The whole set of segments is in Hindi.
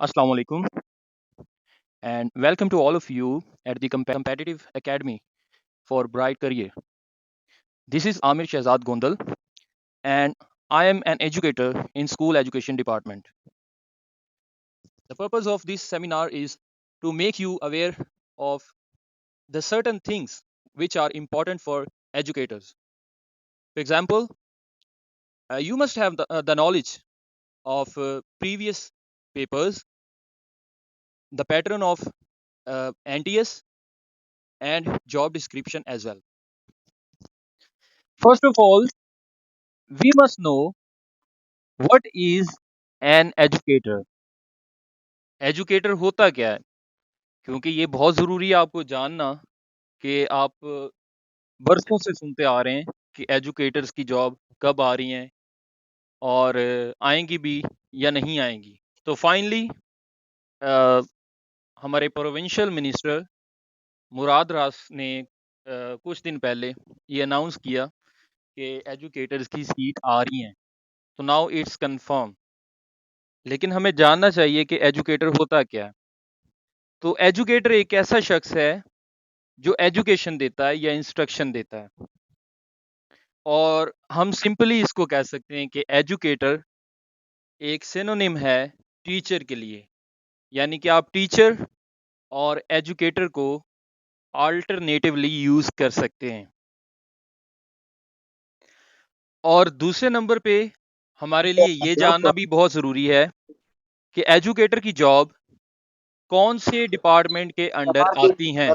Assalamu alaikum and welcome to all of you at the Competitive Academy for Bright Career. This is Amir Shehzad Gondal and I am an educator in School Education Department. The purpose of this seminar is to make you aware of the certain things which are important for educators. For example, you must have the knowledge of previous papers, the pattern of NTS and job description as well. First of all, we must know what is an educator. Educator होता क्या है? क्योंकि ये बहुत ज़रूरी है आपको जानना कि आप बरसों से सुनते आ रहे हैं कि एजुकेटर्स की जॉब कब आ रही हैं और आएंगी भी या नहीं आएंगी। तो फाइनली हमारे प्रोविंशियल मिनिस्टर मुराद रास ने कुछ दिन पहले ये अनाउंस किया कि एजुकेटर्स की सीट आ रही हैं। तो नाउ इट्स कंफर्म। लेकिन हमें जानना चाहिए कि एजुकेटर होता क्या है। तो एजुकेटर एक ऐसा शख्स है जो एजुकेशन देता है या इंस्ट्रक्शन देता है, और हम सिंपली इसको कह सकते हैं कि एजुकेटर एक सिनोनिम है टीचर के लिए। यानी कि आप टीचर और एजुकेटर को अल्टरनेटिवली यूज कर सकते हैं। और दूसरे नंबर पे हमारे लिए ये जानना भी बहुत ज़रूरी है कि एजुकेटर की जॉब कौन से डिपार्टमेंट के अंडर आती हैं।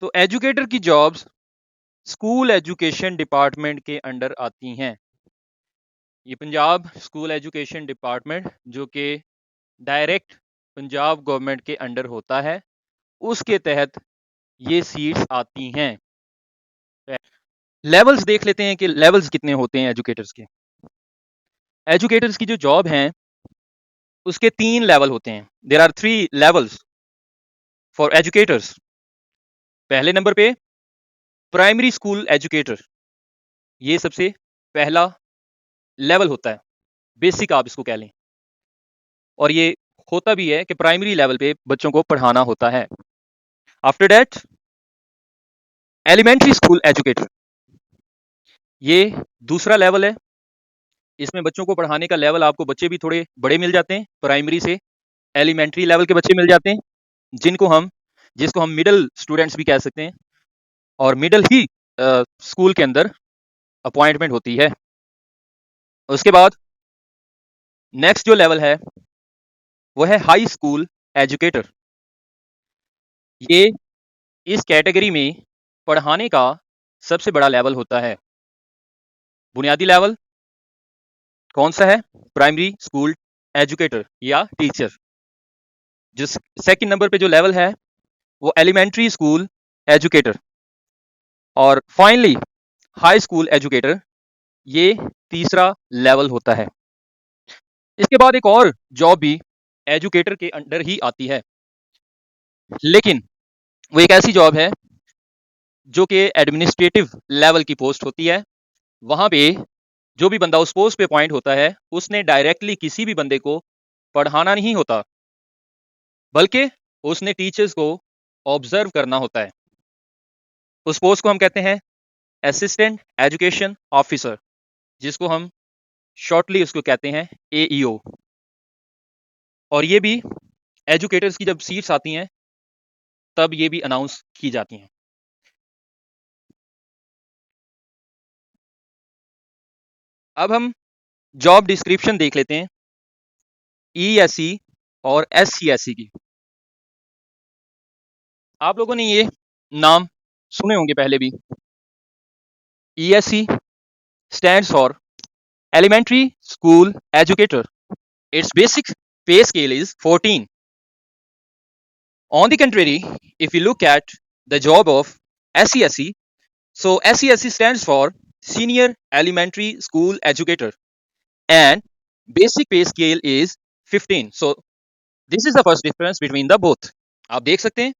तो एजुकेटर की जॉब्स स्कूल एजुकेशन डिपार्टमेंट के अंडर आती हैं। ये पंजाब स्कूल एजुकेशन डिपार्टमेंट जो कि डायरेक्ट पंजाब गवर्नमेंट के अंडर होता है, उसके तहत ये सीट्स आती हैं। लेवल्स देख लेते हैं कि लेवल्स कितने होते हैं एजुकेटर्स के। एजुकेटर्स की जो जॉब है उसके 3 लेवल होते हैं। There are 3 levels for educators. पहले नंबर पे प्राइमरी स्कूल एजुकेटर, ये सबसे पहला लेवल होता है, बेसिक आप इसको कह लें। और ये होता भी है कि प्राइमरी लेवल पे बच्चों को पढ़ाना होता है। After that elementary school educator, ये दूसरा लेवल है। इसमें बच्चों को पढ़ाने का लेवल आपको बच्चे भी थोड़े बड़े मिल जाते हैं, प्राइमरी से एलिमेंट्री लेवल के बच्चे मिल जाते हैं, जिसको हम मिडिल स्टूडेंट्स भी कह सकते हैं, और मिडिल ही स्कूल के अंदर अपॉइंटमेंट होती है। उसके बाद नेक्स्ट जो लेवल है वो है हाई स्कूल एजुकेटर। ये इस कैटेगरी में पढ़ाने का सबसे बड़ा लेवल होता है। बुनियादी लेवल कौन सा है? प्राइमरी स्कूल एजुकेटर या टीचर। जिस सेकंड नंबर पे जो लेवल है वो एलिमेंट्री स्कूल एजुकेटर, और फाइनली हाई स्कूल एजुकेटर, ये तीसरा लेवल होता है। इसके बाद एक और जॉब भी एजुकेटर के अंडर ही आती है, लेकिन वो एक ऐसी जॉब है जो कि एडमिनिस्ट्रेटिव लेवल की पोस्ट होती है। वहां पे जो भी बंदा उस पोस्ट पे अपॉइंट होता है उसने डायरेक्टली किसी भी बंदे को पढ़ाना नहीं होता, बल्कि उसने टीचर्स को ऑब्जर्व करना होता है। उस पोस्ट को हम कहते हैं असिस्टेंट एजुकेशन ऑफिसर, जिसको हम शॉर्टली उसको कहते हैं AEO। और ये भी एजुकेटर्स की जब सीट्स आती हैं तब ये भी अनाउंस की जाती हैं। अब हम जॉब डिस्क्रिप्शन देख लेते हैं ESE और SCSE की। आप लोगों ने ये नाम सुने होंगे पहले भी। ESE stands for Elementary School Educator. Its basic pay scale is 14. On the contrary, if you look at the job of SCSE, so SCSE stands for Senior Elementary School Educator and basic pay scale is 15. So this is the first difference between the both. आप देख सकते हैं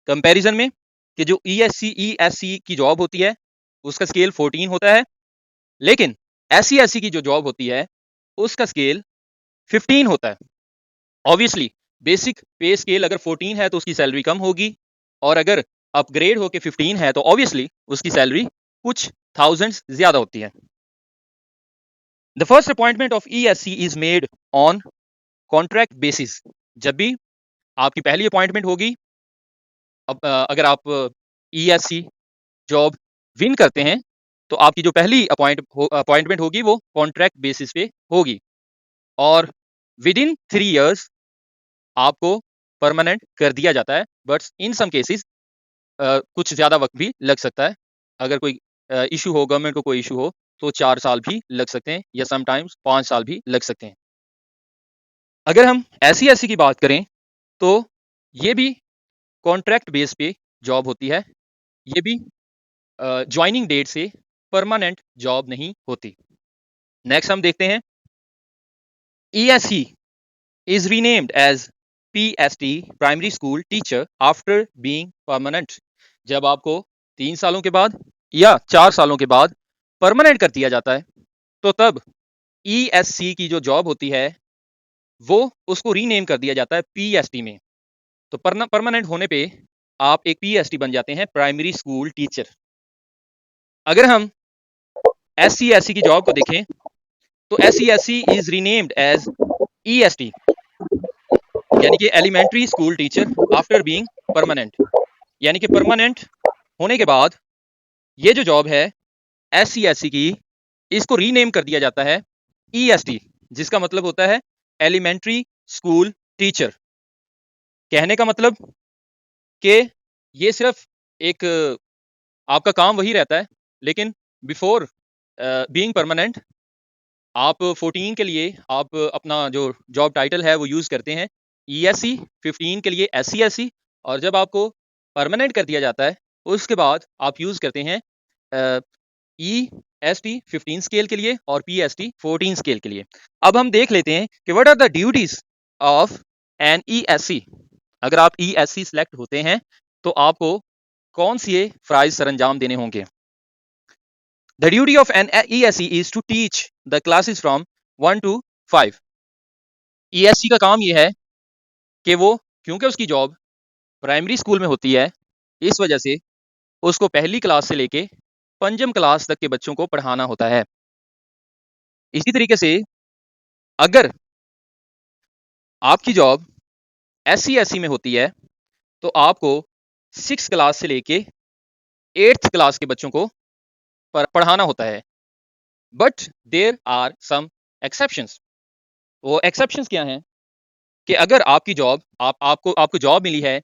कंपैरिजन में कि जो ESE की जॉब होती है उसका स्केल 14 होता है, लेकिन SC की जो जॉब होती है उसका स्केल 15 होता है। ऑब्वियसली बेसिक पे स्केल अगर 14 है तो उसकी सैलरी कम होगी, और अगर अपग्रेड होके 15 है तो ऑब्वियसली उसकी सैलरी कुछ थाउजेंड्स ज्यादा होती है। The first appointment of ESC is made on contract basis. जब भी आपकी पहली अपॉइंटमेंट होगी, अगर आप ESC जॉब विन करते हैं तो आपकी जो पहली अपॉइंटमेंट होगी वो कॉन्ट्रैक्ट बेसिस पे होगी, और विद इन 3 इयर्स आपको परमानेंट कर दिया जाता है। बट इन सम केसेस कुछ ज्यादा वक्त भी लग सकता है। अगर कोई इशू हो, गवर्नमेंट को कोई इशू हो, तो 4 साल भी लग सकते हैं, या समटाइम्स 5 साल भी लग सकते हैं। अगर हम SC की बात करें तो ये भी कॉन्ट्रैक्ट बेस पे जॉब होती है। ये भी ज्वाइनिंग डेट से परमानेंट जॉब नहीं होती। नेक्स्ट हम देखते हैं, ESC is renamed as PST primary school teacher after being permanent. जब आपको 3 सालों के बाद या 4 सालों के बाद परमानेंट कर दिया जाता है तो तब ESC की जो जॉब होती है वो उसको रीनेम कर दिया जाता है PST में। तो परमानेंट होने पे आप एक PST बन जाते हैं, प्राइमरी स्कूल टीचर। अगर हम SC की जॉब को देखें तो SC is renamed as EST, यानी कि elementary school teacher after being permanent. यानी कि परमानेंट होने के बाद ये जो जॉब है SC की, इसको रीनेम कर दिया जाता है EST, जिसका मतलब होता है एलिमेंट्री स्कूल टीचर। कहने का मतलब कि ये सिर्फ एक आपका काम वही रहता है, लेकिन बिफोर बीइंग परमानेंट आप 14 के लिए आप अपना जो जॉब टाइटल है वो यूज करते हैं ESC, 15 के लिए SC, और जब आपको परमानेंट कर दिया जाता है उसके बाद आप यूज करते हैं EST 15 स्केल के लिए और PST 14 स्केल के लिए। अब हम देख लेते हैं कि what are the duties of an ESC। अगर आप ESC सिलेक्ट होते हैं तो आपको कौन से फराइज सरंजाम देने होंगे। The duty of an ESC is to teach the classes from 1 to 5। ESC का काम ये है कि वो, क्योंकि उसकी जॉब प्राइमरी स्कूल में होती है, इस वजह से उसको पहली क्लास से लेके पंचम क्लास तक के बच्चों को पढ़ाना होता है। इसी तरीके से अगर आपकी जॉब SC में होती है तो आपको 6 क्लास से लेके 8th क्लास के बच्चों को पढ़ाना होता है। But there are some exceptions. वो एक्सेप्शंस क्या हैं कि अगर आपकी जॉब आपको जॉब मिली है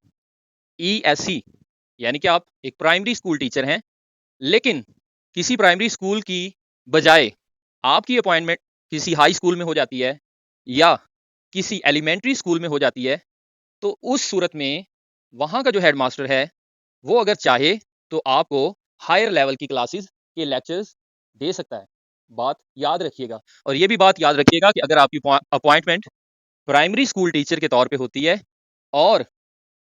ESC, यानी कि आप एक प्राइमरी स्कूल टीचर हैं, लेकिन किसी प्राइमरी स्कूल की बजाय आपकी अपॉइंटमेंट किसी हाई स्कूल में हो जाती है या किसी एलिमेंट्री स्कूल में हो जाती है, तो उस सूरत में वहां का जो हेडमास्टर है वो अगर चाहे तो आपको हायर लेवल की क्लासेस के लेक्चर्स दे सकता है। बात याद रखिएगा, और ये भी बात याद रखिएगा कि अगर आपकी अपॉइंटमेंट प्राइमरी स्कूल टीचर के तौर पे होती है और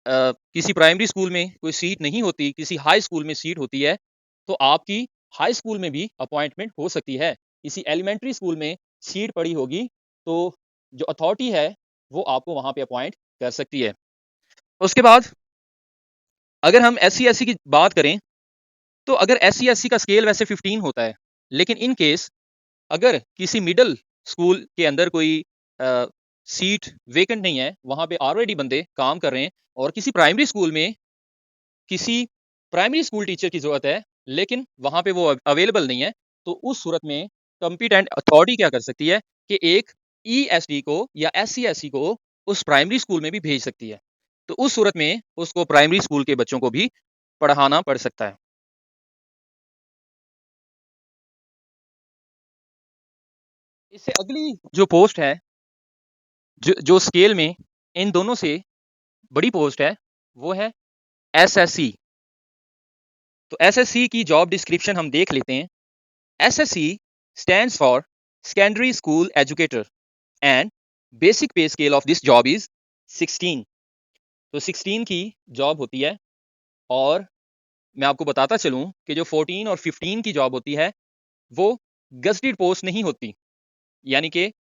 किसी प्राइमरी स्कूल में कोई सीट नहीं होती, किसी हाई स्कूल में सीट होती है, तो आपकी हाई स्कूल में भी अपॉइंटमेंट हो सकती है। किसी एलिमेंट्री स्कूल में सीट पड़ी होगी तो जो अथॉरिटी है वो आपको वहां पे अपॉइंट कर सकती है। उसके बाद अगर हम SC की बात करें तो अगर SC का स्केल वैसे 15 होता है, लेकिन इन केस अगर किसी मिडिल स्कूल के अंदर कोई सीट वेकेंट नहीं है, वहां पे ऑलरेडी बंदे काम कर रहे हैं, और किसी प्राइमरी स्कूल में किसी प्राइमरी स्कूल टीचर की जरूरत है लेकिन वहां पे वो अवेलेबल नहीं है, तो उस सूरत में कंपिटेंट अथॉरिटी क्या कर सकती है कि एक ESD को या SC को उस प्राइमरी स्कूल में भी भेज सकती है। तो उस सूरत में उसको प्राइमरी स्कूल के बच्चों को भी पढ़ाना पड़ सकता है। इससे अगली जो पोस्ट है, जो स्केल में इन दोनों से बड़ी पोस्ट है, वो है SSC। तो SSC की जॉब डिस्क्रिप्शन हम देख लेते हैं। SSC stands for Secondary School Educator and basic pay scale of this job is 16। तो 16 की जॉब होती है, और मैं आपको बताता चलूं कि जो 14 और 15 की जॉब होती है वो गज़टेड पोस्ट नहीं होती। यानी कि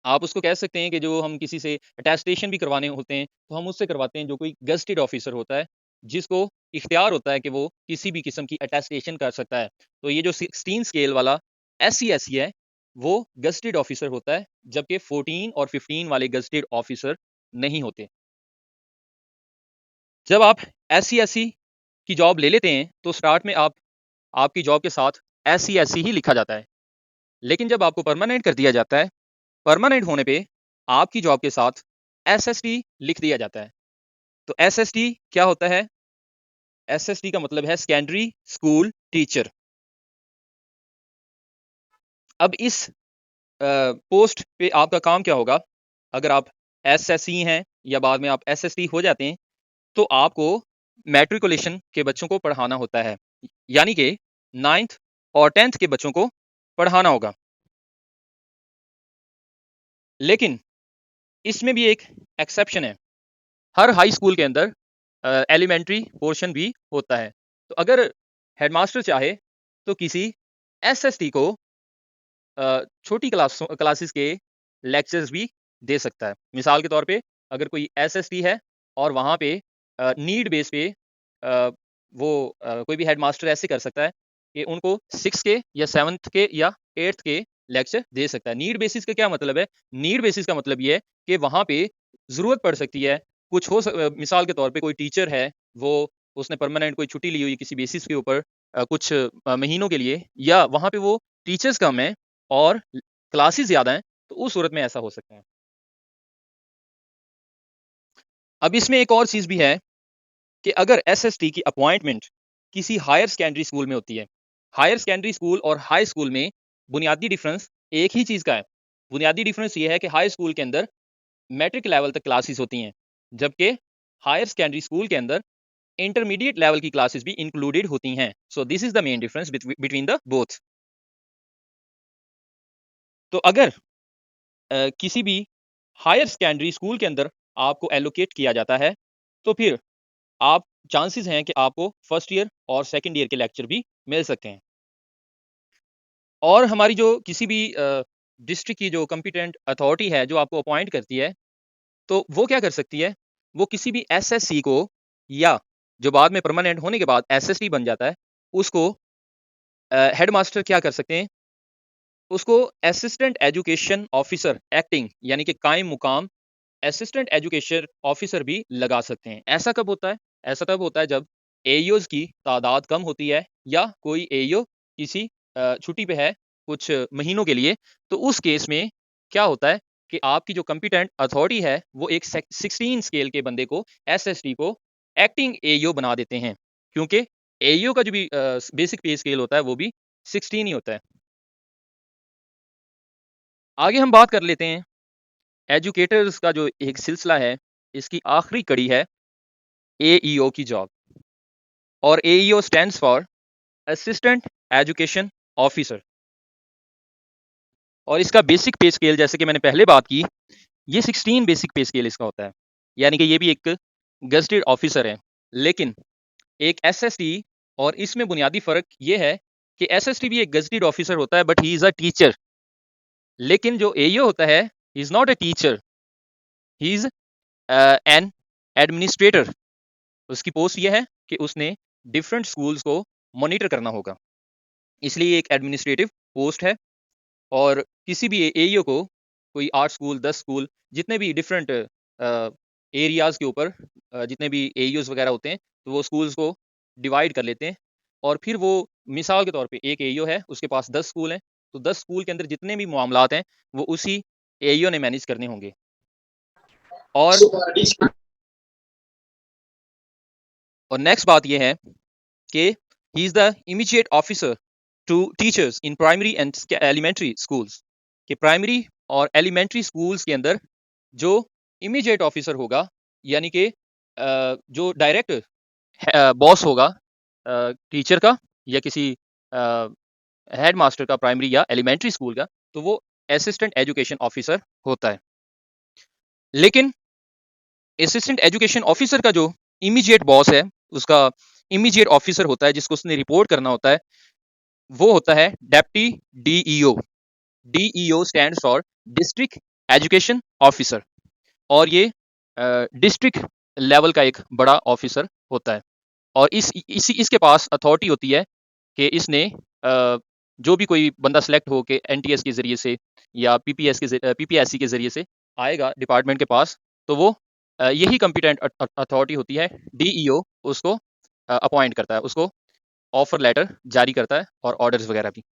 आप उसको कह सकते हैं कि जो हम किसी से अटेस्टेशन भी करवाने होते हैं, तो हम उससे करवाते हैं जो कोई गज़टेड ऑफ़िसर होता है, जिसको इख्तियार होता है कि वो किसी भी किस्म की अटेस्टेशन कर सकता है। तो ये जो 16 स्केल वाला एससी-एससी है, वो गज़टेड ऑफ़िसर होता है, जबकि 14 और 15 वाले गज़टेड ऑफ़िसर नहीं होते। जब आप एससी-एससी की जॉब ले लेते हैं, तो स्टार्ट में आपकी जॉब के साथ एससी-एससी ही लिखा जाता है। लेकिन जब आपको परमानेंट कर दिया जाता है, परमानेंट होने पे आपकी जॉब के साथ एसएसटी लिख दिया जाता है। तो एसएसटी क्या होता है? एसएसटी का मतलब है सेकेंडरी स्कूल टीचर। अब इस पोस्ट पे आपका काम क्या होगा? अगर आप एसएससी हैं या बाद में आप एसएसटी हो जाते हैं, तो आपको मैट्रिकुलेशन के बच्चों को पढ़ाना होता है। यानी कि 9th और 10th के बच्चों को पढ़ाना होगा। लेकिन इसमें भी एक एक्सेप्शन है। हर हाई स्कूल के अंदर एलिमेंट्री पोर्शन भी होता है। तो अगर हेडमास्टर चाहे तो किसी एसएसटी को छोटी क्लासेस के लेक्चर्स भी दे सकता है। मिसाल के तौर पे अगर कोई एसएसटी है और वहाँ पे नीड बेस पे कोई भी हेडमास्टर ऐसे कर सकता है कि उनको 6 के या 7th के या 8th के लेक्चर दे सकता है। नीड बेसिस का क्या मतलब है? नीड बेसिस का मतलब ये है कि वहाँ पे ज़रूरत पड़ सकती है, मिसाल के तौर पे कोई टीचर है, वो उसने परमानेंट कोई छुट्टी ली हुई है किसी बेसिस के ऊपर कुछ महीनों के लिए, या वहाँ पे वो टीचर्स कम हैं और क्लासेस ज़्यादा हैं, तो उस सूरत में ऐसा हो सकता है। अब इसमें एक और चीज़ भी है कि अगर एसएसटी की अपॉइंटमेंट किसी हायर सेकेंडरी स्कूल में होती है, हायर सेकेंडरी स्कूल और हाई स्कूल में बुनियादी डिफरेंस एक ही चीज़ का है। बुनियादी डिफरेंस ये है कि हाई स्कूल के अंदर मैट्रिक लेवल तक क्लासेस होती हैं, जबकि हायर सेकेंडरी स्कूल के अंदर इंटरमीडिएट लेवल की क्लासेस भी इंक्लूडेड होती हैं। So this is the main difference between the both. तो अगर किसी भी हायर सेकेंडरी स्कूल के अंदर आपको एलोकेट किया जाता है, तो फिर आप चांसेस हैं कि आपको फर्स्ट ईयर और सेकंड ईयर के लेक्चर भी मिल सकते हैं। और हमारी जो किसी भी डिस्ट्रिक्ट की जो कॉम्पिटेंट अथॉरिटी है जो आपको अपॉइंट करती है, तो वो क्या कर सकती है? वो किसी भी एसएससी को, या जो बाद में परमानेंट होने के बाद एसएसटी बन जाता है, उसको हेडमास्टर क्या कर सकते हैं? उसको असिस्टेंट एजुकेशन ऑफिसर एक्टिंग, यानी कि कायम मुकाम असिस्टेंट एजुकेशन ऑफिसर भी लगा सकते हैं। ऐसा कब होता है? ऐसा तब होता है जब एईओज़ की तादाद कम होती है, या कोई एईओ किसी छुट्टी पे है कुछ महीनों के लिए, तो उस केस में क्या होता है कि आपकी जो कॉम्पिटेंट अथॉरिटी है, वो एक 16 स्केल के बंदे को, एसएसटी को, एक्टिंग एईओ बना देते हैं। क्योंकि एईओ का जो भी बेसिक पे स्केल होता है, वो भी 16 ही होता है। आगे हम बात कर लेते हैं एजुकेटर्स का जो एक सिलसिला है, इसकी आखिरी कड़ी है एईओ की जॉब। और AEO stands for assistant education officer. और इसका बेसिक पे स्केल, जैसे कि मैंने पहले बात की, ये 16 बेसिक पे स्केल इसका होता है। यानी कि ये भी एक गज़टेड ऑफिसर है। लेकिन एक एसएसटी और इसमें बुनियादी फ़र्क ये है कि एसएसटी भी एक गज़टेड ऑफिसर होता है, but he is a teacher. लेकिन जो एईओ होता है, he is not a teacher, he is an administrator. उसकी पोस्ट ये है कि उसने डिफरेंट स्कूल्स को मॉनिटर करना होगा, इसलिए एक एडमिनिस्ट्रेटिव पोस्ट है। और किसी भी एईओ को कोई 8 स्कूल, 10 स्कूल, जितने भी डिफरेंट एरियाज़ के ऊपर जितने भी एईओज़ वगैरह होते हैं, तो वो स्कूल्स को डिवाइड कर लेते हैं। और फिर वो मिसाल के तौर पे एक एईओ है, उसके पास 10 स्कूल हैं, तो 10 स्कूल के अंदर जितने भी मामलात हैं, वो उसी एईओ ने मैनेज करने होंगे। और नेक्स्ट बात ये है कि he is the immediate officer to teachers in primary and elementary schools. कि प्राइमरी और एलिमेंट्री स्कूल्स के अंदर जो इमीडिएट ऑफिसर होगा, यानी कि जो डायरेक्ट बॉस होगा टीचर का, या किसी हेड मास्टर का प्राइमरी या एलिमेंट्री स्कूल का, तो वो असिस्टेंट एजुकेशन ऑफिसर होता है। लेकिन असिस्टेंट एजुकेशन ऑफिसर का जो इमीडिएट बॉस है, उसका इमीडिएट ऑफिसर होता है जिसको उसने रिपोर्ट करना होता है, वो होता है deputy DEO. DEO stands for district education officer, और ये डिस्ट्रिक्ट लेवल का एक बड़ा ऑफिसर होता है। और इसके पास अथॉरिटी होती है कि इसने जो भी कोई बंदा सेलेक्ट हो के एनटीएस के जरिए से या पीपीएससी के जरिए से आएगा डिपार्टमेंट के पास, तो वो यही कॉम्पिटेंट अथॉरिटी होती है, डीईओ, उसको अपॉइंट करता है, उसको ऑफर लेटर जारी करता है और ऑर्डर्स वगैरह भी।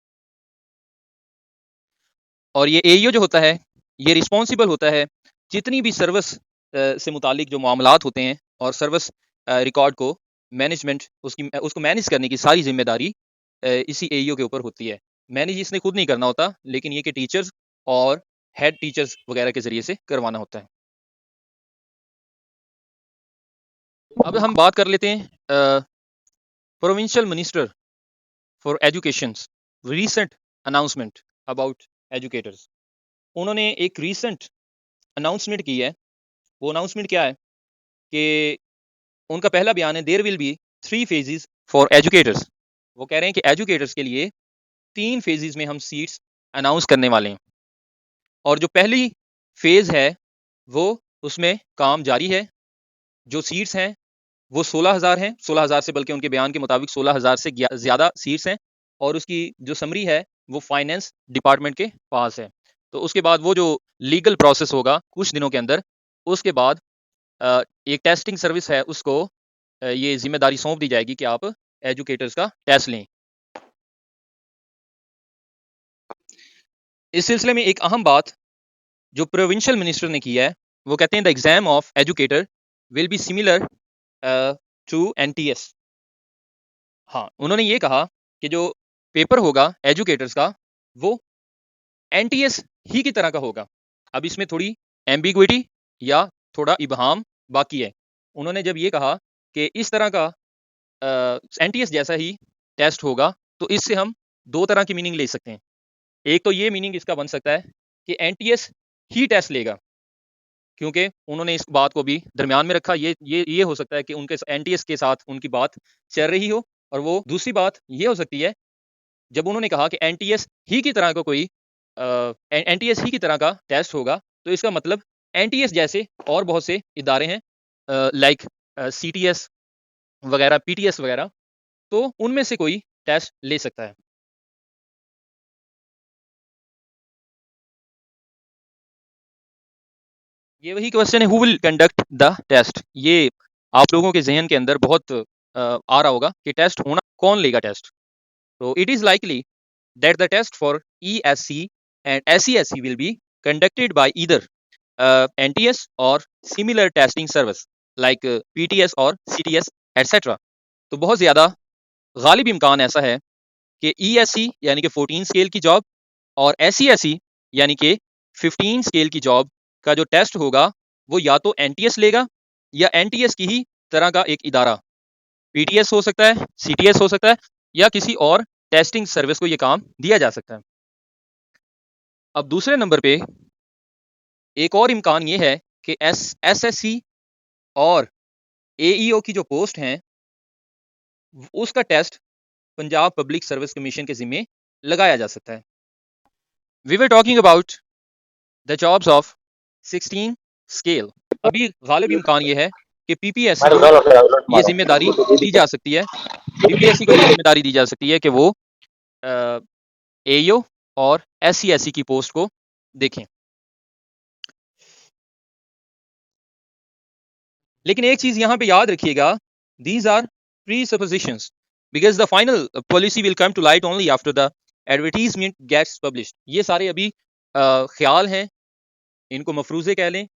और ये एईओ जो होता है, ये रिस्पॉन्सिबल होता है जितनी भी सर्विस से मुतालिक जो मामलात होते हैं और सर्विस रिकॉर्ड को मैनेजमेंट उसको मैनेज करने की सारी जिम्मेदारी इसी एईओ के ऊपर होती है। मैनेज इसने खुद नहीं करना होता, लेकिन ये कि टीचर्स और हेड टीचर्स वगैरह के जरिए से करवाना होता है। अब हम बात कर लेते हैं provincial minister for education recent announcement about educators. उन्होंने एक रीसेंट अनाउंसमेंट की है। वो अनाउंसमेंट क्या है कि उनका पहला बयान है, there will be 3 phases for educators. वो कह रहे हैं कि एजुकेटर्स के लिए 3 फेजेस में हम सीट्स अनाउंस करने वाले हैं। और जो पहली फेज है वो उसमें काम जारी है। जो सीट्स हैं वो 16,000 हैं, 16,000 से, बल्कि उनके बयान के मुताबिक 16,000 से ज़्यादा सीट्स हैं। और उसकी जो समरी है वो फाइनेंस डिपार्टमेंट के पास है। तो उसके बाद वो जो लीगल प्रोसेस होगा कुछ दिनों के अंदर, उसके बाद एक टेस्टिंग सर्विस है, उसको ये जिम्मेदारी सौंप दी जाएगी कि आप एजुकेटर्स का टेस्ट लें। इस सिलसिले में एक अहम बात जो प्रोविंशियल मिनिस्टर ने की है, वो कहते हैं the exam of educator will be similar to NTS. हाँ, उन्होंने ये कहा कि जो पेपर होगा एजुकेटर्स का वो एनटीएस ही की तरह का होगा। अब इसमें थोड़ी एम्बिग्विटी या थोड़ा इबहाम बाकी है। उन्होंने जब ये कहा कि इस तरह का एनटीएस जैसा ही टेस्ट होगा, तो इससे हम 2 तरह की मीनिंग ले सकते हैं। एक तो ये मीनिंग इसका बन सकता है कि एनटीएस ही टेस्ट लेगा, क्योंकि उन्होंने इस बात को भी दरमियान में रखा। ये हो सकता है कि उनके एनटीएस के साथ उनकी बात चल रही हो। और वो दूसरी बात ये हो सकती है, जब उन्होंने कहा कि एनटीएस ही की तरह का कोई एनटीएस ही की तरह का टेस्ट होगा, तो इसका मतलब एनटीएस जैसे और बहुत से इदारे हैं, लाइक सीटीएस वगैरह, पीटीएस वगैरह, तो उनमें से कोई टेस्ट ले सकता है। ये वही क्वेश्चन है, who will conduct the test. ये आप लोगों के जहन के अंदर बहुत आ रहा होगा कि टेस्ट होना, कौन लेगा टेस्ट। तो it is likely that the test for ESC and SESC will be conducted by either NTS or similar testing service like PTS or CTS etc. तो बहुत ज़्यादा गालिब इम्कान ऐसा है कि ESC यानी कि 14 स्केल की जॉब और SESC यानी कि 15 स्केल की जॉब का जो टेस्ट होगा वो या तो NTS लेगा या NTS की ही तरह का एक इदारा, PTS हो सकता है, CTS हो सकता है, या किसी और टेस्टिंग सर्विस को ये काम दिया जा सकता है। अब दूसरे नंबर पे एक और इम्कान ये है कि एसएससी और एईओ की जो पोस्ट हैं उसका test Punjab public service commission के जिम्मे लगाया जा सकता है। We were talking about the jobs of 16 scale. अभी गालिब इम्कान ये है कि पीपीएससी को ये जिम्मेदारी दी जा सकती है, पीपीएससी को ये जिम्मेदारी दी जा सकती है कि वो एईओ और एससीएससी की पोस्ट को देखें। लेकिन एक चीज यहां पे याद रखिएगा, these are presuppositions because the final policy will come to light only after the advertisement gets published। ये सारे अभी ख्याल हैं, इनको मफरूजे कह लें,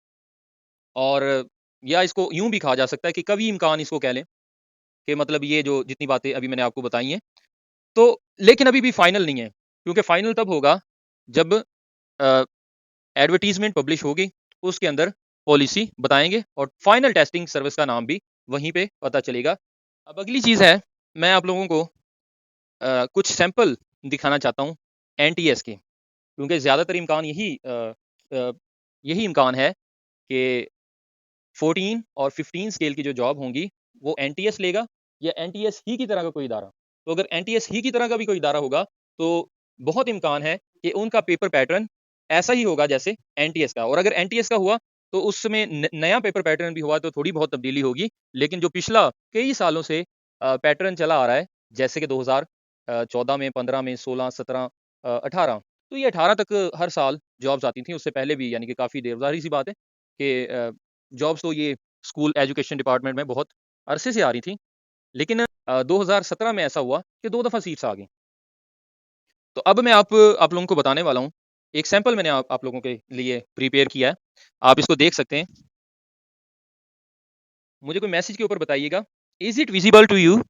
और या इसको यूं भी कहा जा सकता है कि कभी इम्कान इसको कह लें कि मतलब ये जो जितनी बातें अभी मैंने आपको बताई हैं, तो लेकिन अभी भी फाइनल नहीं है, क्योंकि फाइनल तब होगा जब एडवर्टीजमेंट पब्लिश होगी, उसके अंदर पॉलिसी बताएंगे और फाइनल टेस्टिंग सर्विस का नाम भी वहीं पे पता चलेगा। अब अगली चीज़ है, मैं आप लोगों को कुछ सैंपल दिखाना चाहता हूँ एनटीएस के, क्योंकि ज़्यादातर इम्कान यही इम्कान है कि 14 और 15 स्केल की जो जॉब होंगी वो एनटीएस लेगा या एनटीएस ही की तरह का कोई इदारा। तो अगर एनटीएस ही की तरह का भी कोई इदारा होगा तो बहुत इम्कान है कि उनका पेपर पैटर्न ऐसा ही होगा जैसे एनटीएस का। और अगर एनटीएस का हुआ तो उसमें नया पेपर पैटर्न भी हुआ तो थोड़ी बहुत तब्दीली होगी, लेकिन जो पिछला कई सालों से पैटर्न चला आ रहा है, जैसे कि 2014 में, 15 में, 16, 17, 18, तो ये 18 तक हर साल जॉब्स आती थी। उससे पहले भी यानी कि काफ़ी देर, ज़ाहिर सी बात है कि जॉब्स तो ये स्कूल एजुकेशन डिपार्टमेंट में बहुत अरसे से आ रही थी। लेकिन 2017 में ऐसा हुआ कि 2 दफ़ा सीट्स आ गई। तो अब मैं आप लोगों को बताने वाला हूँ। एक सैंपल मैंने आप लोगों के लिए प्रिपेयर किया है। आप इसको देख सकते हैं। मुझे कोई मैसेज के ऊपर बताइएगा। Is it visible to you?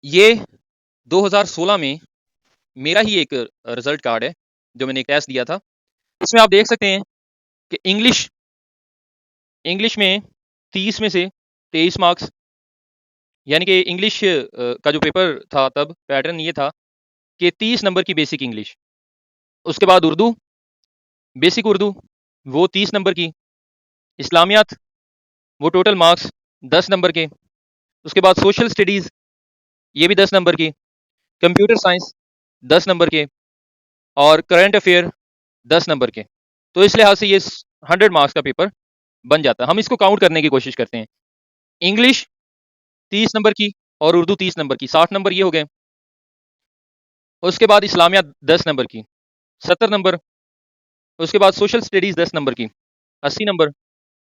ये 2016 में मेरा ही एक रिज़ल्ट कार्ड है, जो मैंने एक टेस्ट दिया था। इसमें आप देख सकते हैं कि इंग्लिश इंग्लिश में 30 में से 23 मार्क्स, यानी कि इंग्लिश का जो पेपर था तब पैटर्न ये था कि 30 नंबर की बेसिक इंग्लिश। उसके बाद उर्दू, बेसिक उर्दू, वो 30 नंबर की। इस्लामियात, वो टोटल मार्क्स 10 नंबर के। उसके बाद सोशल स्टडीज़, ये भी 10 नंबर की। कंप्यूटर साइंस 10 नंबर के, और करंट अफेयर 10 नंबर के। तो इस लिहाज से ये 100 मार्क्स का पेपर बन जाता है। हम इसको काउंट करने की कोशिश करते हैं। इंग्लिश 30 नंबर की और उर्दू 30 नंबर की, 60 नंबर ये हो गए। उसके बाद इस्लामियात 10 नंबर की, 70 नंबर। उसके बाद सोशल स्टडीज़ 10 नंबर की, 80 नंबर।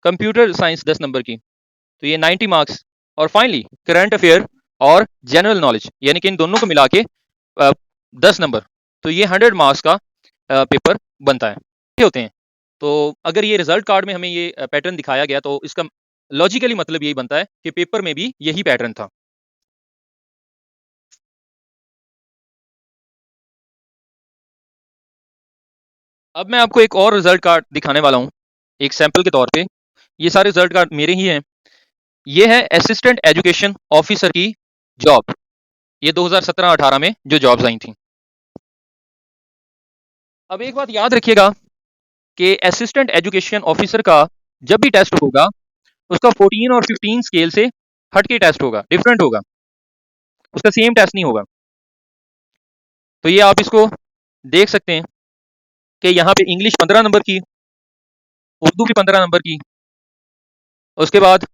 कंप्यूटर साइंस 10 नंबर की, तो ये 90 मार्क्स। और फाइनली करंट अफेयर और जनरल नॉलेज, यानी कि इन दोनों को मिला के 10 नंबर। तो ये 100 मार्क्स का पेपर बनता है। ये होते हैं। तो अगर ये रिजल्ट कार्ड में हमें ये पैटर्न दिखाया गया तो इसका लॉजिकली मतलब यही बनता है कि पेपर में भी यही पैटर्न था। अब मैं आपको एक और रिजल्ट कार्ड दिखाने वाला हूँ, एक सैंपल के तौर पे। ये सारे रिजल्ट कार्ड मेरे ही हैं। ये है असिस्टेंट एजुकेशन ऑफिसर की जॉब। ये 2017-18 में जो जॉब्स आई थी। अब एक बात याद रखिएगा कि असिस्टेंट एजुकेशन ऑफिसर का जब भी टेस्ट होगा, उसका 14 और 15 स्केल से हटके टेस्ट होगा, डिफरेंट होगा। उसका सेम टेस्ट नहीं होगा। तो ये आप इसको देख सकते हैं कि यहाँ पे इंग्लिश 15 नंबर की, उर्दू भी 15 नंबर की। उसके बाद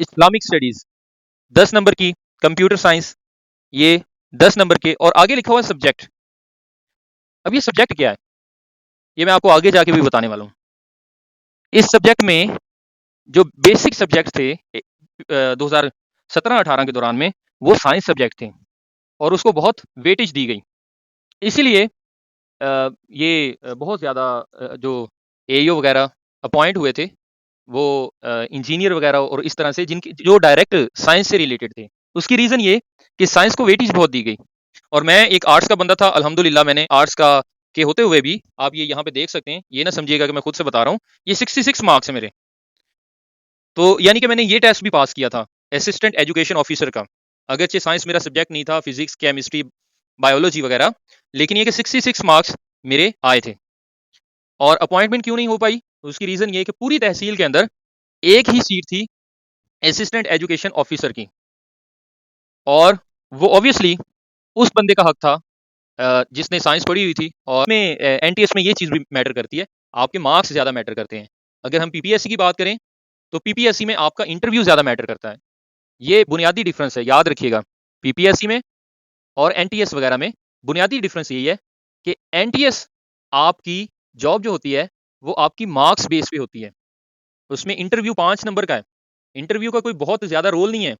इस्लामिक स्टडीज 10 नंबर की, कंप्यूटर साइंस ये 10 नंबर के, और आगे लिखा हुआ है सब्जेक्ट। अब ये सब्जेक्ट क्या है, ये मैं आपको आगे जाके भी बताने वाला हूँ। इस सब्जेक्ट में जो बेसिक सब्जेक्ट थे 2017-18 के दौरान में, वो साइंस सब्जेक्ट थे और उसको बहुत वेटेज दी गई। इसीलिए ये बहुत ज़्यादा जो एईओ वगैरह अपॉइंट हुए थे, वो इंजीनियर वगैरह और इस तरह से जिनकी जो डायरेक्ट साइंस से रिलेटेड थे। उसकी रीज़न ये कि साइंस को वेटेज बहुत दी गई। और मैं एक आर्ट्स का बंदा था, अल्हम्दुलिल्लाह मैंने आर्ट्स का के होते हुए भी, आप ये यहाँ पे देख सकते हैं, ये ना समझिएगा कि मैं खुद से बता रहा हूँ, ये 66 मार्क्स है मेरे। तो यानी कि मैंने ये टेस्ट भी पास किया था असिस्टेंट एजुकेशन ऑफिसर का। अगरचे साइंस मेरा सब्जेक्ट नहीं था, फिजिक्स, केमिस्ट्री, बायोलॉजी वगैरह, लेकिन ये कि 66 मार्क्स मेरे आए थे। और अपॉइंटमेंट क्यों नहीं हो पाई, उसकी रीज़न ये कि पूरी तहसील के अंदर एक ही सीट थी असिस्टेंट एजुकेशन ऑफिसर की, और वो ऑब्वियसली उस बंदे का हक था जिसने साइंस पढ़ी हुई थी। और में एनटीएस में ये चीज़ भी मैटर करती है, आपके मार्क्स ज़्यादा मैटर करते हैं। अगर हम पीपीएससी की बात करें तो पीपीएससी में आपका इंटरव्यू ज़्यादा मैटर करता है। ये बुनियादी डिफरेंस है, याद रखिएगा। पीपीएससी में और एनटीएस वगैरह में बुनियादी डिफरेंस यही है कि एनटीएस आपकी जॉब जो होती है वो आपकी मार्क्स बेस पे होती है। उसमें इंटरव्यू 5 नंबर का है। इंटरव्यू का कोई बहुत ज़्यादा रोल नहीं है।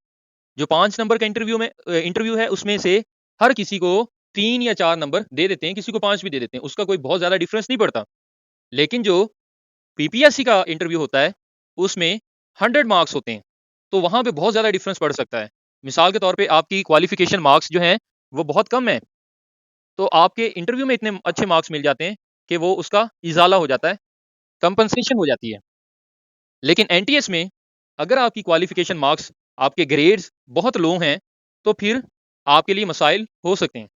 जो 5 नंबर का इंटरव्यू है, उसमें से हर किसी को 3 या 4 नंबर दे देते हैं, किसी को 5 भी दे देते हैं। उसका कोई बहुत ज़्यादा डिफरेंस नहीं पड़ता। लेकिन जो पीपीएससी का इंटरव्यू होता है, उसमें 100 मार्क्स होते हैं, तो वहाँ पे बहुत ज़्यादा डिफरेंस पड़ सकता है। मिसाल के तौर पे आपकी क्वालिफिकेशन मार्क्स जो हैं, वो बहुत कम है, तो आपके इंटरव्यू में इतने अच्छे मार्क्स मिल जाते हैं कि वो उसका इज़ाला हो जाता है, कंपनसेशन हो जाती है। लेकिन एनटीएस में अगर आपकी क्वालिफिकेशन मार्क्स, आपके ग्रेड्स बहुत लो हैं, तो फिर आपके लिए मसाइल हो सकते हैं।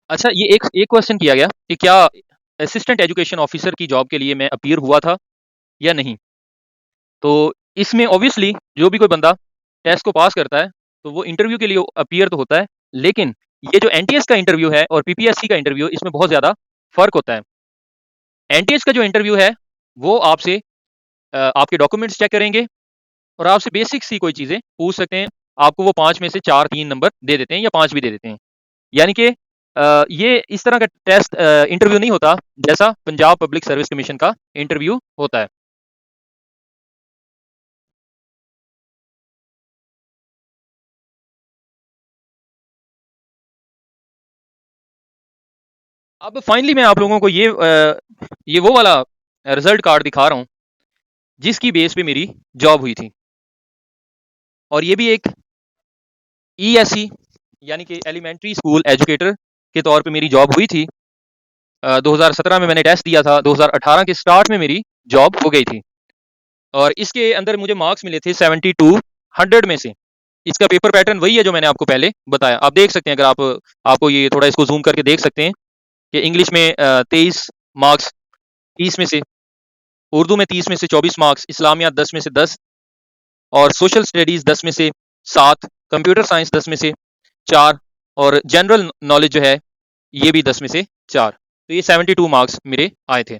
अच्छा, ये एक एक क्वेश्चन किया गया कि क्या असिस्टेंट एजुकेशन ऑफिसर की जॉब के लिए मैं अपीयर हुआ था या नहीं? तो इसमें ऑब्वियसली जो भी कोई बंदा टेस्ट को पास करता है, तो वो इंटरव्यू के लिए अपीयर तो होता है, लेकिन ये जो एनटीएस का इंटरव्यू है और पीपीएससी का इंटरव्यू, इसमें बहुत ज़्यादा फ़र्क होता है। एनटीएस का जो इंटरव्यू है, वो आपसे आपके डॉक्यूमेंट्स चेक करेंगे और आपसे बेसिक सी कोई चीज़ें पूछ सकते हैं। आपको वो 5 में से 4 3 नंबर दे देते हैं या 5 भी दे देते हैं। यानी कि ये इस तरह का टेस्ट इंटरव्यू नहीं होता, जैसा पंजाब पब्लिक सर्विस कमीशन का इंटरव्यू होता है। अब फाइनली मैं आप लोगों को ये वो वाला रिजल्ट कार्ड दिखा रहा हूँ, जिसकी बेस पे मेरी जॉब हुई थी। और ये भी एक ईएसई यानी कि एलिमेंट्री स्कूल एजुकेटर के तौर पे मेरी जॉब हुई थी। 2017 में मैंने टेस्ट दिया था, 2018 के स्टार्ट में मेरी जॉब हो गई थी और इसके अंदर मुझे मार्क्स मिले थे 72 100 में से। इसका पेपर पैटर्न वही है जो मैंने आपको पहले बताया। आप देख सकते हैं, अगर आपको ये थोड़ा इसको जूम करके देख सकते हैं कि इंग्लिश में 23 मार्क्स 30 में से, उर्दू में 30 में से 24 मार्क्स, इस्लामियात 10 में से 10 और सोशल स्टडीज 10 में से 7, कंप्यूटर साइंस 10 में से 4 और जनरल नॉलेज जो है ये भी 10 में से 4। तो ये 72 मार्क्स मेरे आए थे।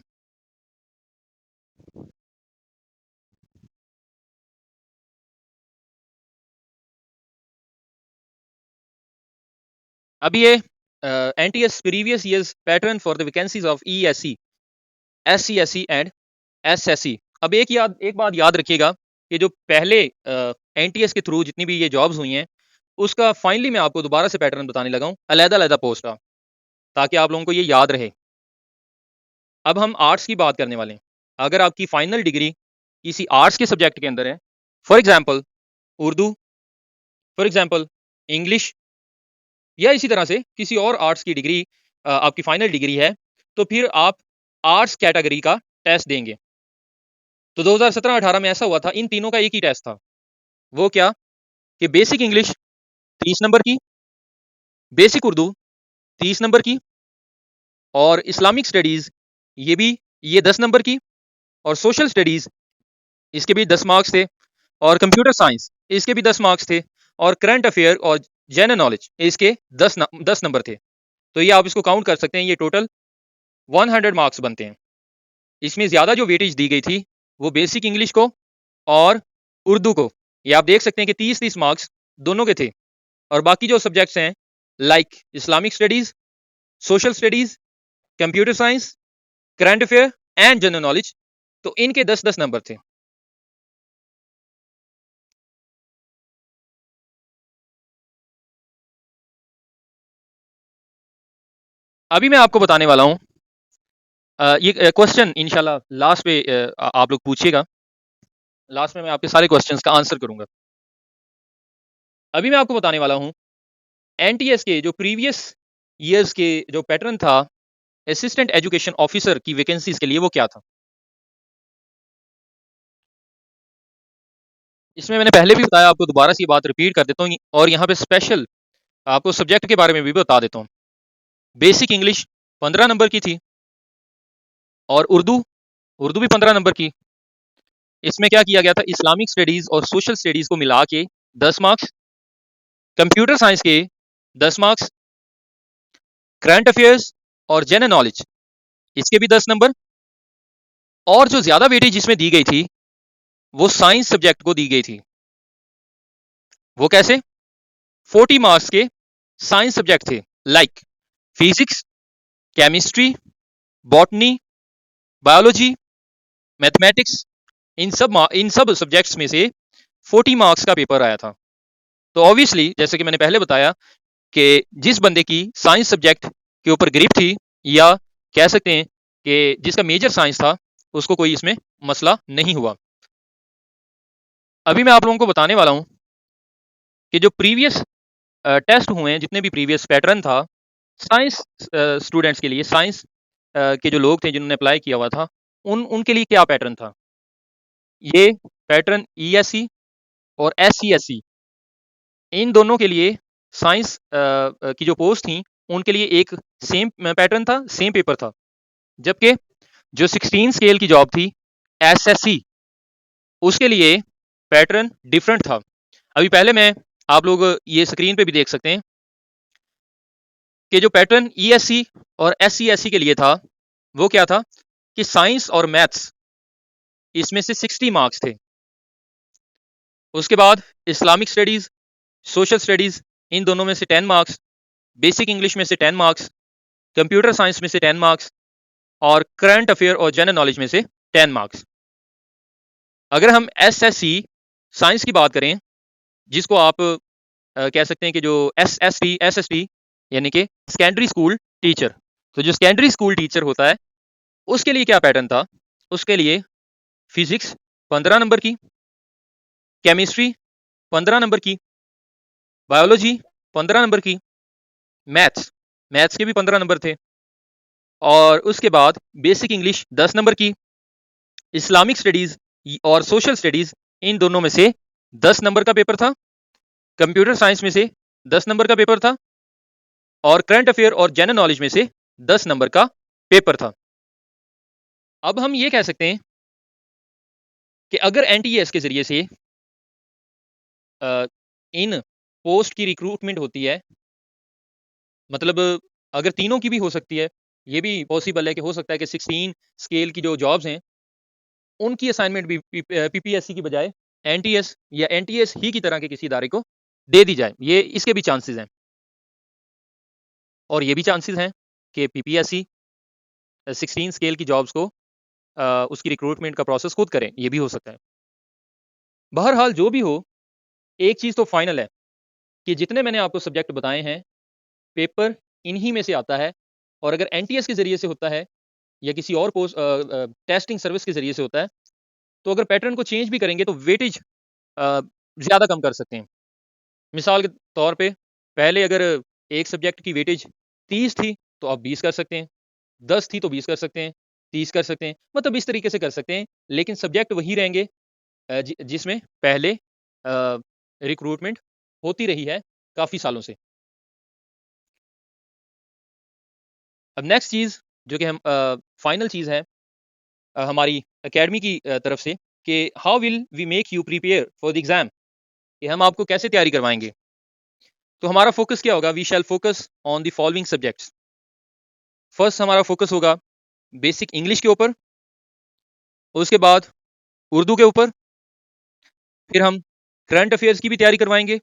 अब ये NTS previous years pattern for the vacancies of ESC, SCSC and SSC. अब एक बात याद रखिएगा कि जो पहले एनटीएस के थ्रू जितनी भी ये जॉब्स हुई हैं, उसका फाइनली मैं आपको दोबारा से पैटर्न बताने लगा हूँ, अलग-अलग पोस्ट का, ताकि आप लोगों को ये याद रहे। अब हम आर्ट्स की बात करने वाले हैं। अगर आपकी फाइनल डिग्री किसी आर्ट्स के सब्जेक्ट के अंदर है, for example Urdu, for example English, या इसी तरह से किसी और आर्ट्स की डिग्री आपकी फाइनल डिग्री है, तो फिर आप आर्ट्स कैटेगरी का टेस्ट देंगे। तो 2017-18 में ऐसा हुआ था, इन तीनों का एक ही टेस्ट था। वो क्या कि बेसिक इंग्लिश 30 नंबर की, बेसिक उर्दू 30 नंबर की और इस्लामिक स्टडीज ये 10 नंबर की और सोशल स्टडीज इसके भी 10 मार्क्स थे और कंप्यूटर साइंस इसके भी 10 मार्क्स थे और करंट अफेयर और जनरल नॉलेज इसके 10 नंबर थे। तो ये आप इसको काउंट कर सकते हैं, ये टोटल 100 मार्क्स बनते हैं। इसमें ज़्यादा जो वेटेज दी गई थी वो बेसिक इंग्लिश को और उर्दू को। ये आप देख सकते हैं कि 30-30 मार्क्स दोनों के थे और बाकी जो सब्जेक्ट्स हैं like Islamic studies, social studies, computer science, current affair and general knowledge, तो इनके 10-10 नंबर थे। अभी मैं आपको बताने वाला हूँ ये क्वेश्चन इंशाल्लाह लास्ट पे आप लोग पूछिएगा। लास्ट में मैं आपके सारे क्वेश्चंस का आंसर करूंगा। अभी मैं आपको बताने वाला हूँ एनटीएस के जो प्रीवियस ईयर्स के जो पैटर्न था असिस्टेंट एजुकेशन ऑफिसर की वैकेंसीज के लिए, वो क्या था। इसमें मैंने पहले भी बताया, आपको दोबारा से ये बात रिपीट कर देता हूँ और यहाँ पे स्पेशल आपको सब्जेक्ट के बारे में भी बता देता हूँ। बेसिक इंग्लिश 15 नंबर की थी और उर्दू उर्दू भी 15 नंबर की। इसमें क्या किया गया था, इस्लामिक स्टडीज और सोशल स्टडीज को मिला के 10 मार्क्स, कंप्यूटर साइंस के 10 मार्क्स, करंट अफेयर्स और जनरल नॉलेज इसके भी 10 नंबर और जो ज्यादा वेटेज इसमें दी गई थी वो साइंस सब्जेक्ट को दी गई थी। वो कैसे, 40 मार्क्स के साइंस सब्जेक्ट थे like physics, chemistry, botany, biology, mathematics. इन सब सब्जेक्ट्स में से 40 मार्क्स का पेपर आया था। तो ऑब्वियसली जैसे कि मैंने पहले बताया कि जिस बंदे की साइंस सब्जेक्ट के ऊपर ग्रिप थी, या कह सकते हैं कि जिसका मेजर साइंस था, उसको कोई इसमें मसला नहीं हुआ। अभी मैं आप लोगों को बताने वाला हूं कि जो प्रीवियस टेस्ट हुए हैं, जितने भी प्रीवियस पैटर्न था साइंस स्टूडेंट्स के लिए, साइंस के जो लोग थे जिन्होंने अप्लाई किया हुआ था, उनके लिए क्या पैटर्न था। ये पैटर्न ईएससी और एससीएससी इन दोनों के लिए साइंस की जो पोस्ट थी उनके लिए एक सेम पैटर्न था, सेम पेपर था। जबकि जो 16 स्केल की जॉब थी एसएससी, उसके लिए पैटर्न डिफरेंट था। अभी पहले मैं, आप लोग ये स्क्रीन पे भी देख सकते हैं कि जो पैटर्न ईएससी और एससीएससी के लिए था वो क्या था कि साइंस और मैथ्स इसमें से 60 मार्क्स थे। उसके बाद इस्लामिक स्टडीज, सोशल स्टडीज, इन दोनों में से 10 मार्क्स, बेसिक इंग्लिश में से 10 मार्क्स, कंप्यूटर साइंस में से 10 मार्क्स और करंट अफेयर और जनरल नॉलेज में से 10 मार्क्स। अगर हम एसएससी साइंस की बात करें, जिसको आप कह सकते हैं कि जो एसएसटी यानी कि सेकेंडरी स्कूल टीचर, तो जो सेकेंडरी स्कूल टीचर होता है उसके लिए क्या पैटर्न था, उसके लिए फिजिक्स 15 नंबर की, केमिस्ट्री 15 नंबर की, बायोलॉजी 15 नंबर की, मैथ्स के भी 15 नंबर थे, और उसके बाद बेसिक इंग्लिश 10 नंबर की, इस्लामिक स्टडीज और सोशल स्टडीज, इन दोनों में से 10 नंबर का पेपर था, कंप्यूटर साइंस में से 10 नंबर का पेपर था, और करंट अफेयर और जनरल नॉलेज में से 10 नंबर का पेपर था। अब हम ये कह सकते हैं कि अगर एनटीएस के जरिए से इन पोस्ट की रिक्रूटमेंट होती है, मतलब अगर तीनों की भी हो सकती है, ये भी पॉसिबल है कि हो सकता है कि 16 स्केल की जो जॉब्स हैं उनकी असाइनमेंट भी पीपीएससी की बजाय एनटीएस या एनटीएस ही की तरह के किसी इदारे को दे दी जाए। ये इसके भी चांसेस हैं, और ये भी चांसेस हैं कि पीपीएससी 16 स्केल की जॉब्स को उसकी रिक्रूटमेंट का प्रोसेस खुद करें, ये भी हो सकता है। बहरहाल जो भी हो, एक चीज़ तो फाइनल है कि जितने मैंने आपको सब्जेक्ट बताए हैं, पेपर इन्हीं में से आता है, और अगर एनटीएस के जरिए से होता है या किसी और पोस्ट टेस्टिंग सर्विस के जरिए से होता है, तो अगर पैटर्न को चेंज भी करेंगे तो वेटेज ज़्यादा कम कर सकते हैं। मिसाल के तौर पे पहले अगर एक सब्जेक्ट की वेटेज 30 थी तो आप 20 कर सकते हैं, 10 थी तो 20 कर सकते हैं, 30 कर सकते हैं, मतलब इस तरीके से कर सकते हैं, लेकिन सब्जेक्ट वही रहेंगे जिसमें पहले रिक्रूटमेंट होती रही है काफ़ी सालों से। अब नेक्स्ट चीज़ जो कि हम फाइनल चीज़ है हमारी एकेडमी की तरफ से, कि how will we make you prepare for the exam, कि हम आपको कैसे तैयारी करवाएंगे। तो हमारा फोकस क्या होगा, we shall focus on the following subjects. First हमारा फोकस होगा बेसिक इंग्लिश के ऊपर, उसके बाद उर्दू के ऊपर, फिर हम करंट अफेयर्स की भी तैयारी करवाएंगे,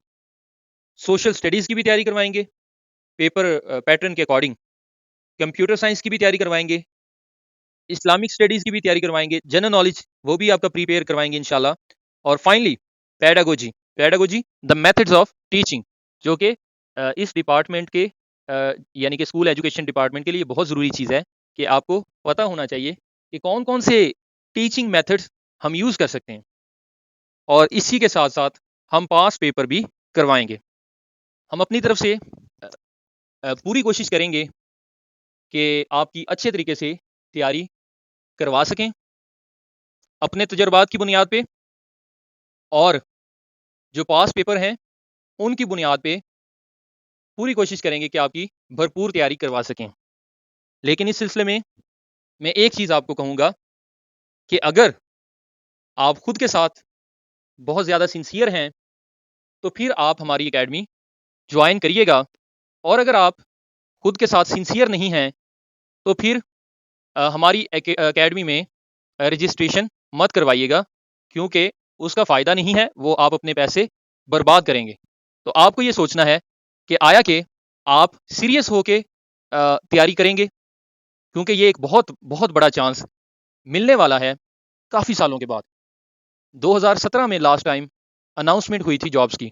सोशल स्टडीज़ की भी तैयारी करवाएंगे पेपर पैटर्न के अकॉर्डिंग, कंप्यूटर साइंस की भी तैयारी करवाएंगे, इस्लामिक स्टडीज़ की भी तैयारी करवाएंगे, जनरल नॉलेज वो भी आपका प्रिपेयर करवाएंगे इंशाल्लाह, और finally pedagogy, the methods of teaching, जो कि इस डिपार्टमेंट के यानी कि स्कूल एजुकेशन डिपार्टमेंट के लिए बहुत ज़रूरी चीज़ है कि आपको पता होना चाहिए कि कौन कौन से टीचिंग मेथड्स हम यूज़ कर सकते हैं, और इसी के साथ साथ हम पास पेपर भी करवाएंगे। हम अपनी तरफ से पूरी कोशिश करेंगे कि आपकी अच्छे तरीके से तैयारी करवा सकें अपने तजुर्बात की बुनियाद पे, और जो पास पेपर हैं उनकी बुनियाद पे पूरी कोशिश करेंगे कि आपकी भरपूर तैयारी करवा सकें। लेकिन इस सिलसिले में मैं एक चीज़ आपको कहूँगा कि अगर आप खुद के साथ बहुत ज़्यादा सिंसियर हैं तो फिर आप हमारी एकेडमी ज्वाइन करिएगा, और अगर आप खुद के साथ सिंसियर नहीं हैं तो फिर हमारी एकेडमी में रजिस्ट्रेशन मत करवाइएगा, क्योंकि उसका फ़ायदा नहीं है, वो आप अपने पैसे बर्बाद करेंगे। तो आपको ये सोचना है कि आया कि आप सीरियस होके तैयारी करेंगे, क्योंकि ये एक बहुत बहुत बड़ा चांस मिलने वाला है काफ़ी सालों के बाद। 2017 में लास्ट टाइम अनाउंसमेंट हुई थी जॉब्स की,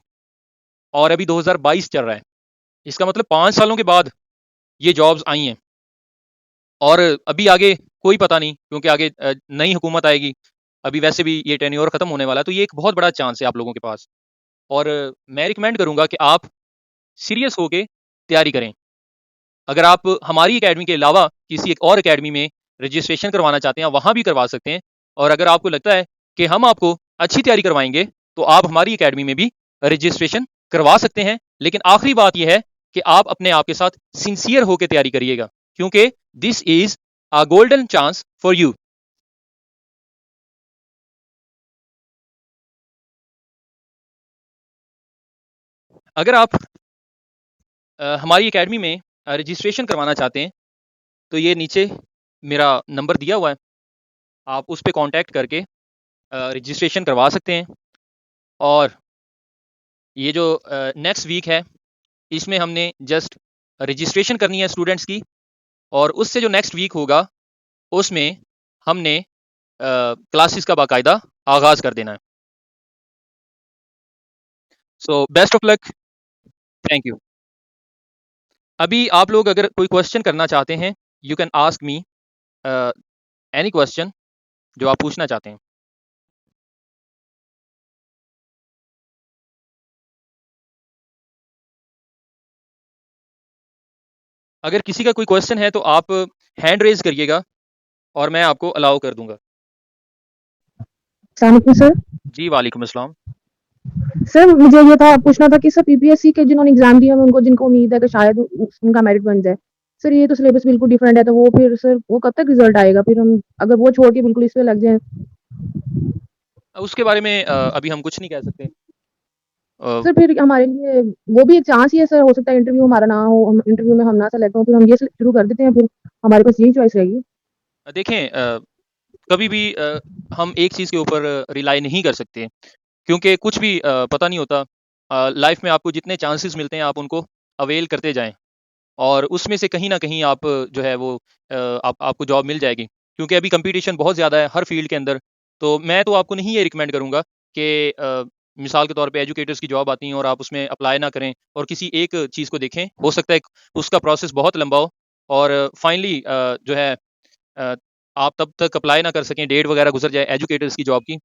और अभी 2022 चल रहा है, इसका मतलब 5 सालों के बाद ये जॉब्स आई हैं, और अभी आगे कोई पता नहीं, क्योंकि आगे नई हुकूमत आएगी, अभी वैसे भी ये टेन्योर ख़त्म होने वाला है, तो ये एक बहुत बड़ा चांस है आप लोगों के पास, और मैं रिकमेंड करूँगा कि आप सीरियस होके तैयारी करें। अगर आप हमारी एकेडमी के अलावा किसी एक और एकेडमी में रजिस्ट्रेशन करवाना चाहते हैं, वहाँ भी करवा सकते हैं, और अगर आपको लगता है कि हम आपको अच्छी तैयारी करवाएंगे तो आप हमारी एकेडमी में भी रजिस्ट्रेशन करवा सकते हैं। लेकिन आखिरी बात यह है कि आप अपने आप के साथ सिंसियर होकर तैयारी करिएगा, क्योंकि this is a golden chance for you. अगर आप हमारी एकेडमी में रजिस्ट्रेशन करवाना चाहते हैं तो ये नीचे मेरा नंबर दिया हुआ है, आप उस पर कांटेक्ट करके रजिस्ट्रेशन करवा सकते हैं। और ये जो नेक्स्ट वीक है इसमें हमने जस्ट रजिस्ट्रेशन करनी है स्टूडेंट्स की, और उससे जो नेक्स्ट वीक होगा उसमें हमने क्लासेस का बाकायदा आगाज कर देना है। So best of luck, thank you. अभी आप लोग अगर कोई क्वेश्चन करना चाहते हैं, you can ask me any question जो आप पूछना चाहते हैं। अगर किसी का कोई क्वेश्चन है तो आप हैंड रेज करिएगा और मैं आपको अलाउ कर दूंगा। सर। जी वालेकुम अस्सलाम। सर मुझे ये था पूछना था कि सर पीपीएससी के जिन्होंने एग्जाम दिया उनको जिनको उम्मीद है कि शायद उनका मेरिट बन जाए, सर ये तो सिलेबस बिल्कुल डिफरेंट है, तो वो फिर सर वो कब तक रिजल्ट आएगा, फिर हम अगर वो छोड़ के बिल्कुल इस पे लग जाए। उसके बारे में अभी हम कुछ नहीं कह सकते। सर फिर हमारे लिए वो भी एक चांस ही है सर, हो सकता है इंटरव्यू हमारा ना हो, इंटरव्यू में हम ना सेलेक्ट हो, फिर हम ये शुरू कर देते हैं, फिर हमारे पास यही चॉइस रहेगी। देखें कभी भी हम एक चीज़ के ऊपर रिलाई नहीं कर सकते, क्योंकि कुछ भी पता नहीं होता। लाइफ में आपको जितने चांसेस मिलते हैं आप उनको अवेल करते जाएं, और उसमें से कहीं ना कहीं आप जो है वो आपको जॉब मिल जाएगी, क्योंकि अभी कंपटीशन बहुत ज़्यादा है हर फील्ड के अंदर। तो मैं तो आपको नहीं ये रिकमेंड करूँगा कि मिसाल के तौर पे एजुकेटर्स की जॉब आती हैं और आप उसमें अप्लाई ना करें और किसी एक चीज़ को देखें। हो सकता है उसका प्रोसेस बहुत लंबा हो और फाइनली जो है अ, आप तब तक अप्लाई ना कर सकें, डेट वगैरह गुजर जाए एजुकेटर्स की जॉब की।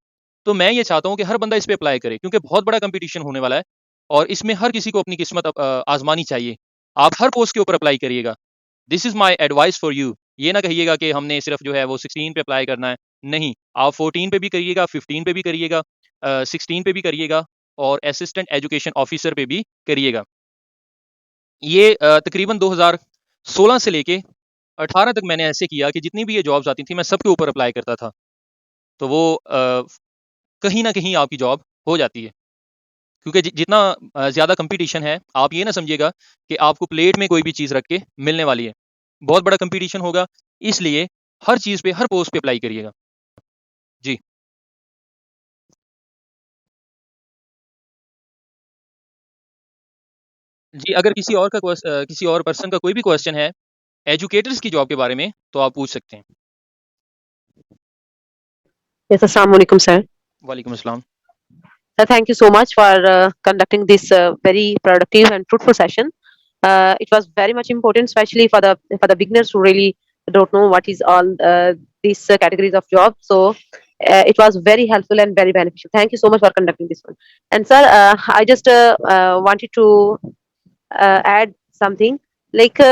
तो मैं ये चाहता हूँ कि हर बंदा इस पे अप्लाई करे, क्योंकि बहुत बड़ा कंपटीशन होने वाला है और इसमें हर किसी को अपनी किस्मत आजमानी चाहिए। आप हर पोस्ट के ऊपर अप्लाई करिएगा। This is my advice for you. ये ना कहिएगा कि हमने सिर्फ जो है वो 16 पे अप्लाई करना है। नहीं, आप 14 पे भी करिएगा, 15 पे भी करिएगा, 16 पे भी करिएगा और असिस्टेंट एजुकेशन ऑफिसर पे भी करिएगा। ये तकरीबन 2016 से लेके 18 तक मैंने ऐसे किया कि जितनी भी ये जॉब्स आती थी मैं सबके ऊपर अप्लाई करता था। तो वो कहीं ना कहीं आपकी जॉब हो जाती है, क्योंकि जितना ज़्यादा कंपटीशन है, आप ये ना समझिएगा कि आपको प्लेट में कोई भी चीज़ रख के मिलने वाली है। बहुत बड़ा कंपटीशन होगा, इसलिए हर चीज़ पे, हर पोस्ट पे अप्लाई करिएगा। जी। जी, अगर किसी और पर्सन का कोई भी क्वेश्चन है एजुकेटर्स की जॉब के बारे में, तो आप पूछ सकते हैं। Yes, Assalamu alaikum, sir. वालेकुम अस्सलाम। Sir, thank you so much for conducting this very productive and fruitful session. It was very much important, especially for the beginners who really don't know what is all these categories of jobs. So it was very helpful and very beneficial. Thank you so much for conducting this one. And sir, I just wanted to add something like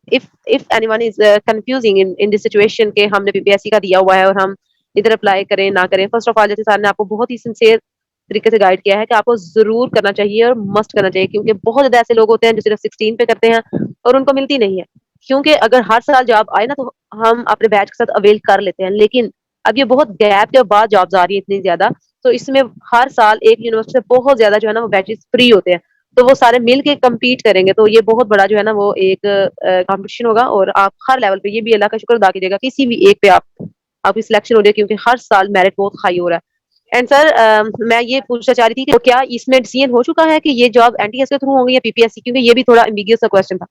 if anyone is confusing in this situation कि हमने पीपीएससी का दिया हुआ है और हम इधर अप्लाई करें ना करें, फर्स्ट ऑफ ऑल जैसे सर ने आपको बहुत ही सिंसियर तरीके से गाइड किया है कि आपको जरूर करना चाहिए और मस्ट करना चाहिए, क्योंकि बहुत ज्यादा ऐसे लोग होते हैं जो सिर्फ 16 पे करते हैं और उनको मिलती नहीं है। क्योंकि अगर हर साल जॉब आए ना तो हम अपने बैच के साथ अवेल कर लेते हैं, लेकिन अब ये बहुत गैप के बाद जॉब्स आ रही है इतनी ज्यादा, तो इसमें हर साल एक यूनिवर्सिटी से बहुत ज्यादा जो है ना वो बैचेस फ्री होते हैं, तो वो सारे मिल के कम्पीट करेंगे, तो ये बहुत बड़ा जो है ना वो एक कंपटीशन होगा और आप हर लेवल पे ये भी अल्लाह का शुक्र अदा कीजिएगा किसी भी एक पे आपकी सिलेक्शन हो जाए, क्योंकि हर साल मेरिट बहुत हाई हो रहा है। एंड सर मैं ये पूछना चाह रही थी कि तो क्या इसमें डिसीजन हो चुका है कि ये जॉब एनटीएस के थ्रू होंगी या पीपीएससी, क्योंकि ये भी थोड़ा एम्बिगियस सा क्वेश्चन था,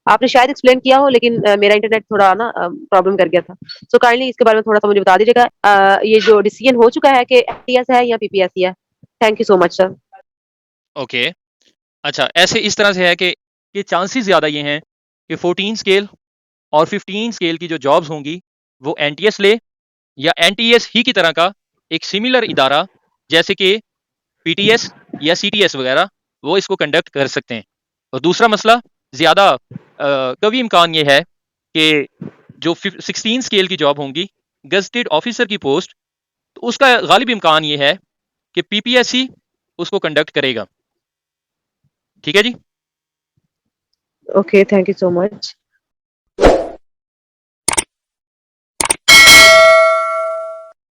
आपने शायद एक्सप्लेन किया हो लेकिन मेरा इंटरनेट थोड़ा ना प्रॉब्लम कर गया था। सो काइंडली इसके बारे में थोड़ा सा मुझे बता दीजिएगा, ये जो डिसीजन हो चुका है कि एनटीएस है या पीपीएससी है। Thank you so much sir. Okay, अच्छा, ऐसे इस तरह से है कि चांसेस ज़्यादा ये हैं कि 14 स्केल और 15 स्केल की जो जॉब्स होंगी वो एनटीएस ले या एनटीएस ही की तरह का एक सिमिलर इदारा जैसे कि पीटीएस या सीटीएस वगैरह वो इसको कंडक्ट कर सकते हैं। और दूसरा मसला ज़्यादा कभी इम्कान ये है कि जो 16 स्केल की जॉब होंगी गजटेड ऑफिसर की पोस्ट, तो उसका गालिब इम्कान ये है कि पीपीएससी उसको कंडक्ट करेगा। ठीक है जी। Okay, thank you so much.